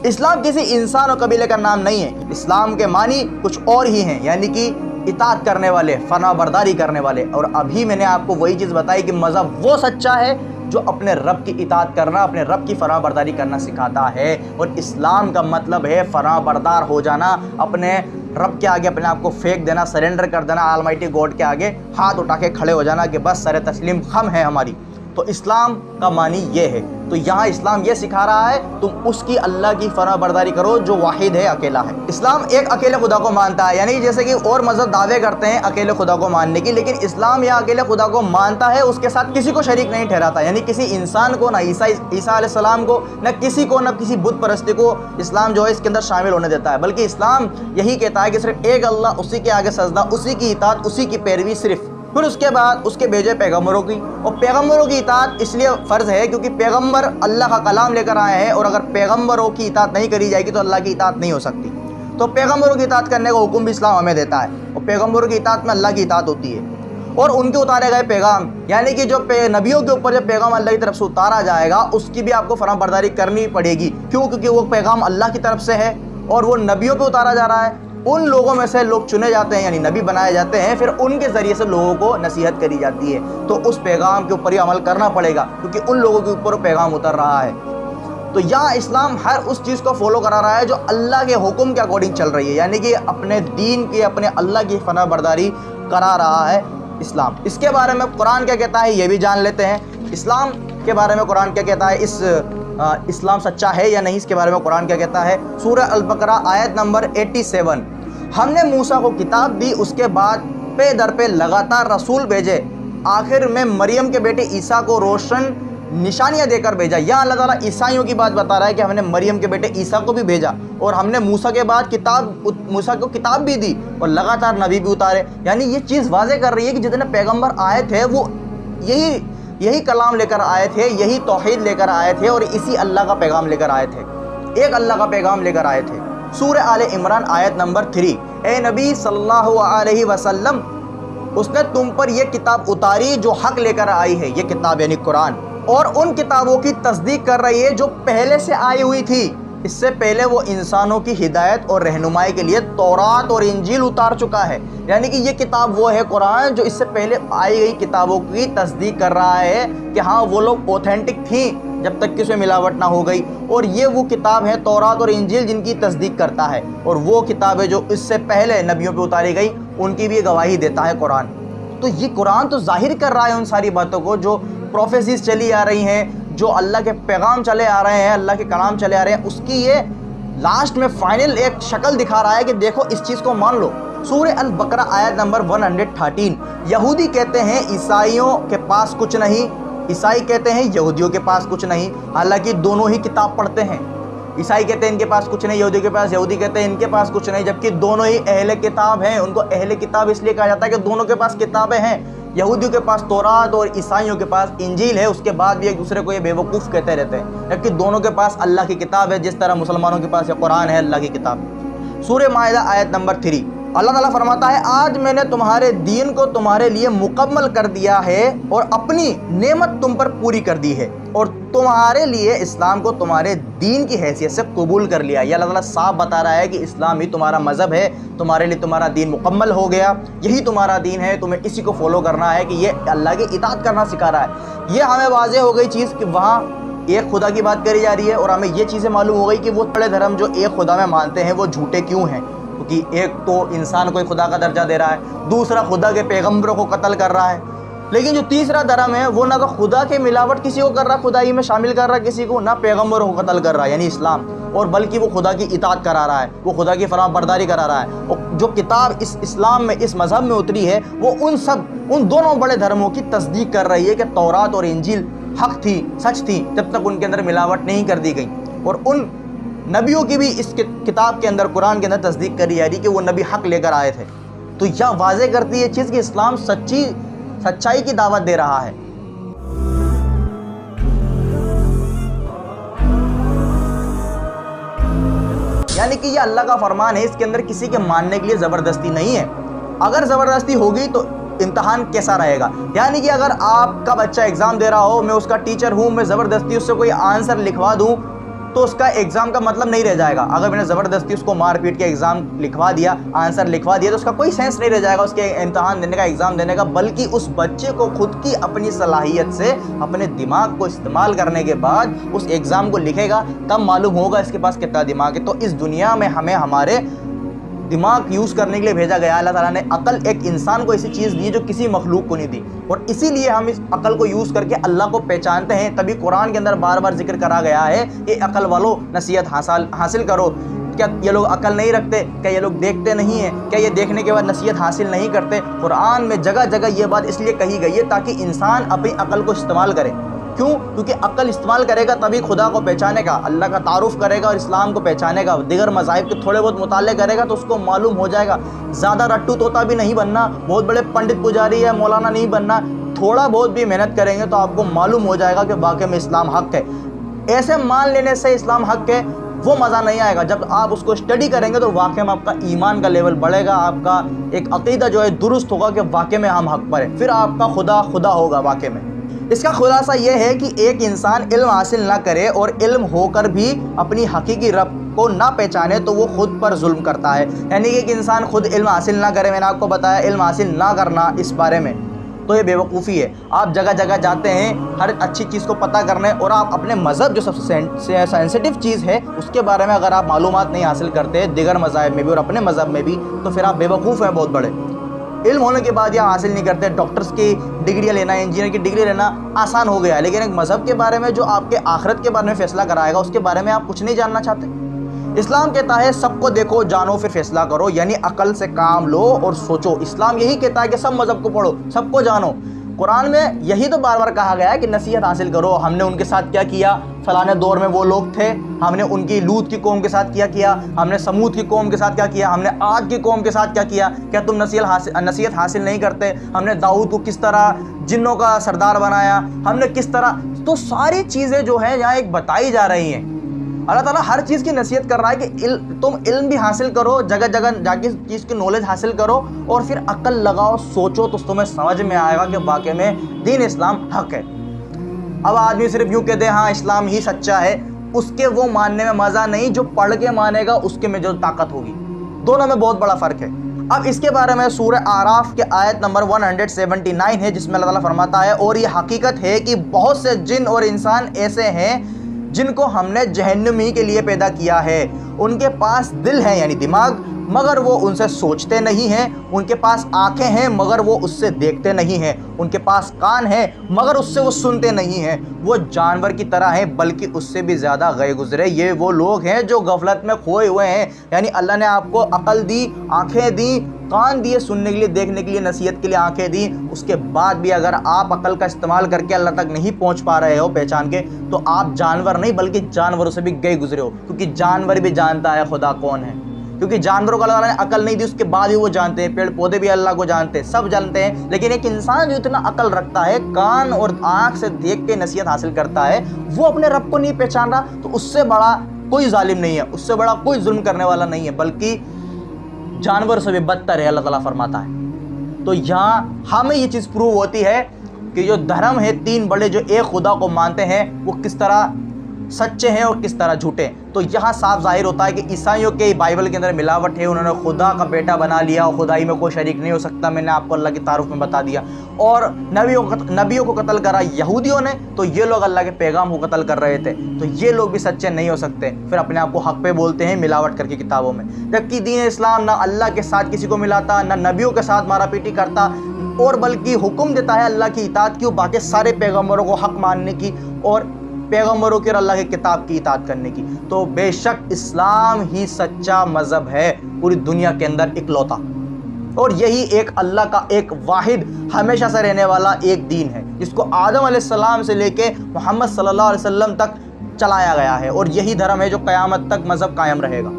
اسلام کسی انسان اور قبیلے کا نام نہیں ہے، اسلام کے معنی کچھ اور ہی ہیں، یعنی کہ اطاعت کرنے والے، فرما برداری کرنے والے۔ اور ابھی میں نے آپ کو وہی چیز بتائی کہ مذہب وہ سچا ہے جو اپنے رب کی اطاعت کرنا، اپنے رب کی فرما برداری کرنا سکھاتا ہے۔ اور اسلام کا مطلب ہے فرما بردار ہو جانا، اپنے رب کے آگے اپنے آپ کو پھینک دینا، سرنڈر کر دینا، آلمائٹی گاڈ کے آگے ہاتھ اٹھا کے کھڑے ہو جانا کہ بس سر تسلیم خم ہے ہماری۔ تو اسلام کا معنی یہ ہے۔ تو یہاں اسلام یہ سکھا رہا ہے تم اس کی اللہ کی فرما برداری کرو جو واحد ہے، اکیلا ہے۔ اسلام ایک اکیلے خدا کو مانتا ہے، یعنی جیسے کہ اور مذہب دعوے کرتے ہیں اکیلے خدا کو ماننے کی، لیکن اسلام یا اکیلے خدا کو مانتا ہے، اس کے ساتھ کسی کو شریک نہیں ٹھہراتا، یعنی کسی انسان کو، نہ عیسیٰ علیہ السلام کو، نہ کسی کو، نہ کسی بت پرستی کو اسلام جو ہے اس کے اندر شامل ہونے دیتا ہے، بلکہ اسلام یہی کہتا ہے کہ صرف ایک اللہ، اسی کے آگے سجدہ، اسی کی اطاعت، اسی کی پیروی صرف۔ پھر اس کے بعد اس کے بھیجے پیغمبروں کی، اور پیغمبروں کی اطاعت اس لیے فرض ہے کیونکہ پیغمبر اللہ کا کلام لے کر آئے ہیں، اور اگر پیغمبروں کی اطاعت نہیں کری جائے گی تو اللہ کی اطاعت نہیں ہو سکتی۔ تو پیغمبروں کی اطاعت کرنے کا حکم بھی اسلام ہمیں دیتا ہے، اور پیغمبروں کی اطاعت میں اللہ کی اطاعت ہوتی ہے، اور ان کے اتارے گئے پیغام، یعنی کہ جو نبیوں کے اوپر جو پیغام اللہ کی طرف سے اتارا جائے گا اس کی بھی آپ کو فرما برداری کرنی پڑے گی۔ کیوں؟ کیونکہ وہ پیغام اللہ کی طرف سے ہے اور وہ نبیوں پہ اتارا جا رہا ہے۔ ان لوگوں میں سے لوگ چنے جاتے ہیں، یعنی نبی بنائے جاتے ہیں، پھر ان کے ذریعے سے لوگوں کو نصیحت کری جاتی ہے۔ تو اس پیغام کے اوپر ہی عمل کرنا پڑے گا کیونکہ ان لوگوں کے اوپر وہ پیغام اتر رہا ہے۔ تو یہاں اسلام ہر اس چیز کو فالو کرا رہا ہے جو اللہ کے حکم کے اکارڈنگ چل رہی ہے، یعنی کہ اپنے دین کی، اپنے اللہ کی فرما برداری کرا رہا ہے اسلام۔ اس کے بارے میں قرآن کیا کہتا ہے یہ بھی جان لیتے ہیں۔ اسلام کے بارے میں قرآن کیا کہتا ہے، اسلام سچا ہے یا نہیں، اس کے بارے میں قرآن کیا کہتا ہے۔ سورہ البقرہ آیت نمبر 87، ہم نے موسیٰ کو کتاب دی، اس کے بعد پے در پہ لگاتار رسول بھیجے، آخر میں مریم کے بیٹے عیسیٰ کو روشن نشانیاں دے کر بھیجا۔ یہاں اللہ تعالیٰ عیسائیوں کی بات بتا رہا ہے کہ ہم نے مریم کے بیٹے عیسیٰ کو بھی بھیجا، اور ہم نے موسیٰ کے بعد موسیٰ کو کتاب بھی دی، اور لگاتار نبی بھی اتارے۔ یعنی یہ چیز واضح کر رہی ہے کہ جتنے پیغمبر آئے تھے وہ یہی کلام لے کر آئے تھے، یہی توحید لے کر آئے تھے، اور اسی اللہ کا پیغام لے کر آئے تھے، ایک اللہ کا پیغام لے کر آئے تھے۔ سورہ آل عمران آیت نمبر 3، اے نبی صلی اللہ علیہ وسلم، اس نے تم پر یہ کتاب اتاری جو حق لے کر آئی ہے، یہ کتاب یعنی قرآن، اور ان کتابوں کی تصدیق کر رہی ہے جو پہلے سے آئی ہوئی تھی۔ اس سے پہلے وہ انسانوں کی ہدایت اور رہنمائی کے لیے تورات اور انجیل اتار چکا ہے، یعنی کہ یہ کتاب وہ ہے قرآن جو اس سے پہلے آئی گئی کتابوں کی تصدیق کر رہا ہے کہ ہاں وہ لوگ اوتھینٹک تھیں جب تک کہ اس میں ملاوٹ نہ ہو گئی، اور یہ وہ کتاب ہے تورات اور انجیل جن کی تصدیق کرتا ہے، اور وہ کتابیں جو اس سے پہلے نبیوں پہ اتاری گئی ان کی بھی گواہی دیتا ہے قرآن۔ تو یہ قرآن تو ظاہر کر رہا ہے ان ساری باتوں کو جو پروفیسیز چلی آ رہی ہیں، جو اللہ کے پیغام چلے آ رہے ہیں، اللہ کے کلام چلے آ رہے ہیں، اس کی یہ لاسٹ میں فائنل ایک شکل دکھا رہا ہے کہ دیکھو اس چیز کو مان لو۔ سورہ البقرہ آیت نمبر 113، یہودی کہتے ہیں عیسائیوں کے پاس کچھ نہیں، عیسائی کہتے ہیں یہودیوں کے پاس کچھ نہیں، حالانکہ دونوں ہی کتاب پڑھتے ہیں۔ عیسائی کہتے ہیں ان کے پاس کچھ نہیں یہودیوں کے پاس، یہودی کہتے ہیں ان کے پاس کچھ نہیں، جبکہ دونوں ہی اہل کتاب ہیں۔ ان کو اہل کتاب اس لیے کہا جاتا ہے کہ دونوں کے پاس کتابیں ہیں، یہودیوں کے پاس تورات اور عیسائیوں کے پاس انجیل ہے، اس کے بعد بھی ایک دوسرے کو یہ بے وقوف کہتے رہتے ہیں، جبکہ دونوں کے پاس اللہ کی کتاب ہے، جس طرح مسلمانوں کے پاس یہ قرآن ہے، اللہ کی کتاب۔ سورہ مائدہ آیت نمبر 3، اللہ تعالیٰ فرماتا ہے آج میں نے تمہارے دین کو تمہارے لیے مکمل کر دیا ہے اور اپنی نعمت تم پر پوری کر دی ہے، اور تمہارے لیے اسلام کو تمہارے دین کی حیثیت سے قبول کر لیا۔ یہ اللہ تعالیٰ صاف بتا رہا ہے کہ اسلام ہی تمہارا مذہب ہے، تمہارے لیے تمہارا دین مکمل ہو گیا، یہی تمہارا دین ہے، تمہیں اسی کو فالو کرنا ہے، کہ یہ اللہ کی اطاعت کرنا سکھا رہا ہے۔ یہ ہمیں واضح ہو گئی چیز کہ وہاں ایک خدا کی بات کری جا رہی ہے، اور ہمیں یہ چیزیں معلوم ہو گئی کہ وہ بڑے دھرم جو ایک خدا میں مانتے ہیں وہ جھوٹے کیوں ہیں، کیونکہ ایک تو انسان کو خدا کا درجہ دے رہا ہے، دوسرا خدا کے پیغمبروں کو قتل کر رہا ہے، لیکن جو تیسرا دھرم ہے وہ نہ تو خدا کے ملاوٹ کسی کو کر رہا، خدائی میں شامل کر رہا کسی کو، نہ پیغمبروں کو قتل کر رہا ہے یعنی اسلام، اور بلکہ وہ خدا کی اطاعت کرا رہا ہے، وہ خدا کی فرما برداری کرا رہا ہے۔ اور جو کتاب اس اسلام میں، اس مذہب میں اتری ہے، وہ ان دونوں بڑے دھرموں کی تصدیق کر رہی ہے کہ تورات اور انجیل حق تھی، سچ تھی، جب تک ان کے اندر ملاوٹ نہیں کر دی گئی، اور ان نبیوں کی بھی اس کتاب کے اندر، قرآن کے اندر تصدیق کری جا رہی کہ وہ نبی حق لے کر آئے تھے۔ تو یہ واضح کرتی ہے چیز کہ اسلام سچائی کی دعوت دے رہا ہے۔ یعنی کہ یہ اللہ کا فرمان ہے، اس کے اندر کسی کے ماننے کے لیے زبردستی نہیں ہے۔ اگر زبردستی ہوگی تو امتحان کیسا رہے گا؟ یعنی کہ اگر آپ کا بچہ ایگزام دے رہا ہو، میں اس کا ٹیچر ہوں، میں زبردستی اس سے کوئی آنسر لکھوا دوں تو اس کا ایگزام کا مطلب نہیں رہ جائے گا. اگر میں نے زبردستی اس کو مار پیٹ کے ایگزام لکھوا دیا, آنسر لکھوا دیا, تو اس کا کوئی سینس نہیں رہ جائے گا اس کے امتحان دینے کا, ایگزام دینے کا, بلکہ اس بچے کو خود کی اپنی صلاحیت سے اپنے دماغ کو استعمال کرنے کے بعد اس ایگزام کو لکھے گا, تب معلوم ہوگا اس کے پاس کتنا دماغ ہے. تو اس دنیا میں ہمیں ہمارے دماغ یوز کرنے کے لیے بھیجا گیا. اللہ تعالیٰ نے عقل ایک انسان کو ایسی چیز دی جو کسی مخلوق کو نہیں دی, اور اسی لیے ہم اس عقل کو یوز کر کے اللہ کو پہچانتے ہیں. تبھی قرآن کے اندر بار بار ذکر کرا گیا ہے کہ عقل والو نصیحت حاصل کرو. کیا یہ لوگ عقل نہیں رکھتے؟ کیا یہ لوگ دیکھتے نہیں ہیں؟ کیا یہ دیکھنے کے بعد نصیحت حاصل نہیں کرتے؟ قرآن میں جگہ جگہ یہ بات اس لیے کہی گئی ہے تاکہ انسان اپنی عقل کو استعمال کرے. کیوں؟ کیونکہ عقل استعمال کرے گا تبھی خدا کو پہچانے گا, اللہ کا تعارف کرے گا اور اسلام کو پہچانے گا. دیگر مذاہب کے تھوڑے بہت مطالعے کرے گا تو اس کو معلوم ہو جائے گا. زیادہ رٹو طوطا بھی نہیں بننا, بہت بڑے پنڈت پجاری یا مولانا نہیں بننا. تھوڑا بہت بھی محنت کریں گے تو آپ کو معلوم ہو جائے گا کہ واقعی میں اسلام حق ہے. ایسے مان لینے سے اسلام حق ہے وہ مزہ نہیں آئے گا. جب آپ اس کو اسٹڈی کریں گے تو واقعی میں آپ کا ایمان کا لیول بڑھے گا, آپ کا ایک عقیدہ جو ہے درست ہوگا کہ واقعی میں ہم حق پر ہیں. پھر آپ کا خدا ہوگا واقعی میں. اس کا خلاصہ یہ ہے کہ ایک انسان علم حاصل نہ کرے اور علم ہو کر بھی اپنی حقیقی رب کو نہ پہچانے تو وہ خود پر ظلم کرتا ہے. یعنی کہ ایک انسان خود علم حاصل نہ کرے, میں نے آپ کو بتایا علم حاصل نہ کرنا اس بارے میں, تو یہ بے وقوفی ہے. آپ جگہ جگہ جاتے ہیں ہر اچھی چیز کو پتہ کرنے, اور آپ اپنے مذہب جو سب سے سینسٹیو چیز ہے اس کے بارے میں اگر آپ معلومات نہیں حاصل کرتے دیگر مذاہب میں بھی اور اپنے مذہب میں بھی, تو پھر آپ بے وقوف ہیں بہت بڑے. علم ہونے کے بعد یہ حاصل نہیں کرتے. ڈاکٹرز کی ڈگریاں لینا, انجینئر کی ڈگری لینا آسان ہو گیا ہے, لیکن ایک مذہب کے بارے میں جو آپ کے آخرت کے بارے میں فیصلہ کرائے گا اس کے بارے میں آپ کچھ نہیں جاننا چاہتے. اسلام کہتا ہے سب کو دیکھو, جانو, پھر فیصلہ کرو, یعنی عقل سے کام لو اور سوچو. اسلام یہی کہتا ہے کہ سب مذہب کو پڑھو, سب کو جانو. قرآن میں یہی تو بار بار کہا گیا ہے کہ نصیحت حاصل کرو. ہم نے ان کے ساتھ کیا کیا, فلانے دور میں وہ لوگ تھے, ہم نے ان کی لوط کی قوم کے ساتھ کیا, ہم نے سمود کی قوم کے ساتھ کیا, ہم نے عاد کی قوم کے ساتھ کیا. کیا تم نصیحت حاصل نہیں کرتے؟ ہم نے داؤد کو کس طرح جنوں کا سردار بنایا, ہم نے کس طرح. تو ساری چیزیں جو ہیں یہاں ایک بتائی جا رہی ہیں. اللہ تعالیٰ ہر چیز کی نصیحت کر رہا ہے کہ تم علم بھی حاصل کرو, جگہ جگہ جا کے چیز کی نالج حاصل کرو, اور پھر عقل لگاؤ, سوچو, تو تمہیں سمجھ میں آئے گا کہ واقعی میں دین اسلام حق ہے. اب آدمی صرف یوں کہتے ہیں ہاں اسلام ہی سچا ہے, اس کے وہ ماننے میں مزہ نہیں جو پڑھ کے مانے گا, اس کے میں جو طاقت ہوگی. دونوں میں بہت بڑا فرق ہے. اب اس کے بارے میں سورہ اعراف کے آیت نمبر 179 ہے, جس میں اللہ تعالیٰ فرماتا ہے, اور یہ حقیقت ہے کہ بہت سے جن اور انسان ایسے ہیں جن کو ہم نے جہنم ہی کے لیے پیدا کیا ہے. ان کے پاس دل ہے یعنی دماغ, مگر وہ ان سے سوچتے نہیں ہیں. ان کے پاس آنکھیں ہیں مگر وہ اس سے دیکھتے نہیں ہیں. ان کے پاس کان ہیں مگر اس سے وہ سنتے نہیں ہیں. وہ جانور کی طرح ہیں بلکہ اس سے بھی زیادہ گئے گزرے. یہ وہ لوگ ہیں جو غفلت میں کھوئے ہوئے ہیں. یعنی اللہ نے آپ کو عقل دی, آنکھیں دی, کان دیے سننے کے لیے, دیکھنے کے لیے, نصیحت کے لیے آنکھیں دی. اس کے بعد بھی اگر آپ عقل کا استعمال کر کے اللہ تک نہیں پہنچ پا رہے ہو پہچان کے, تو آپ جانور نہیں بلکہ جانوروں سے بھی گئے گزرے ہو. کیونکہ جانور بھی جانتا ہے خدا کون ہے, کیونکہ جانوروں کو اللہ تعالیٰ نے عقل نہیں دی, اس کے بعد بھی وہ جانتے ہیں. پیڑ پودے بھی اللہ کو جانتے ہیں, سب جانتے ہیں. لیکن ایک انسان جو اتنا عقل رکھتا ہے, کان اور آنکھ سے دیکھ کے نصیحت حاصل کرتا ہے, وہ اپنے رب کو نہیں پہچان رہا, تو اس سے بڑا کوئی ظالم نہیں ہے, اس سے بڑا کوئی ظلم کرنے والا نہیں ہے, بلکہ جانور سے بھی بدتر ہے, اللہ تعالیٰ فرماتا ہے. تو یہاں ہمیں یہ چیز پروو ہوتی ہے کہ جو دھرم ہے, تین بڑے جو ایک خدا کو مانتے ہیں, وہ کس طرح سچے ہیں اور کس طرح جھوٹے ہیں. تو یہاں صاف ظاہر ہوتا ہے کہ عیسائیوں کے بائبل کے اندر ملاوٹ ہے, انہوں نے خدا کا بیٹا بنا لیا اور خدائی میں کوئی شریک نہیں ہو سکتا. میں نے آپ کو اللہ کی تعارف میں بتا دیا. اور نبیوں کو قتل کرا یہودیوں نے, تو یہ لوگ اللہ کے پیغام کو قتل کر رہے تھے. تو یہ لوگ بھی سچے نہیں ہو سکتے, پھر اپنے آپ کو حق پہ بولتے ہیں ملاوٹ کر کے کتابوں میں. جبکہ دین اسلام نہ اللہ کے ساتھ کسی کو ملاتا, نہ نبیوں کے ساتھ مارا پیٹی کرتا, اور بلکہ حکم دیتا ہے اللہ کی اطاعت کی, باقی سارے پیغمبروں کو حق ماننے کی اور پیغمبروں کی اور اللہ کی کتاب کی اطاعت کرنے کی. تو بے شک اسلام ہی سچا مذہب ہے پوری دنیا کے اندر اکلوتا, اور یہی ایک اللہ کا ایک واحد ہمیشہ سے رہنے والا ایک دین ہے, جس کو آدم علیہ السلام سے لے کے محمد صلی اللہ علیہ وسلم تک چلایا گیا ہے, اور یہی دھرم ہے جو قیامت تک مذہب قائم رہے گا.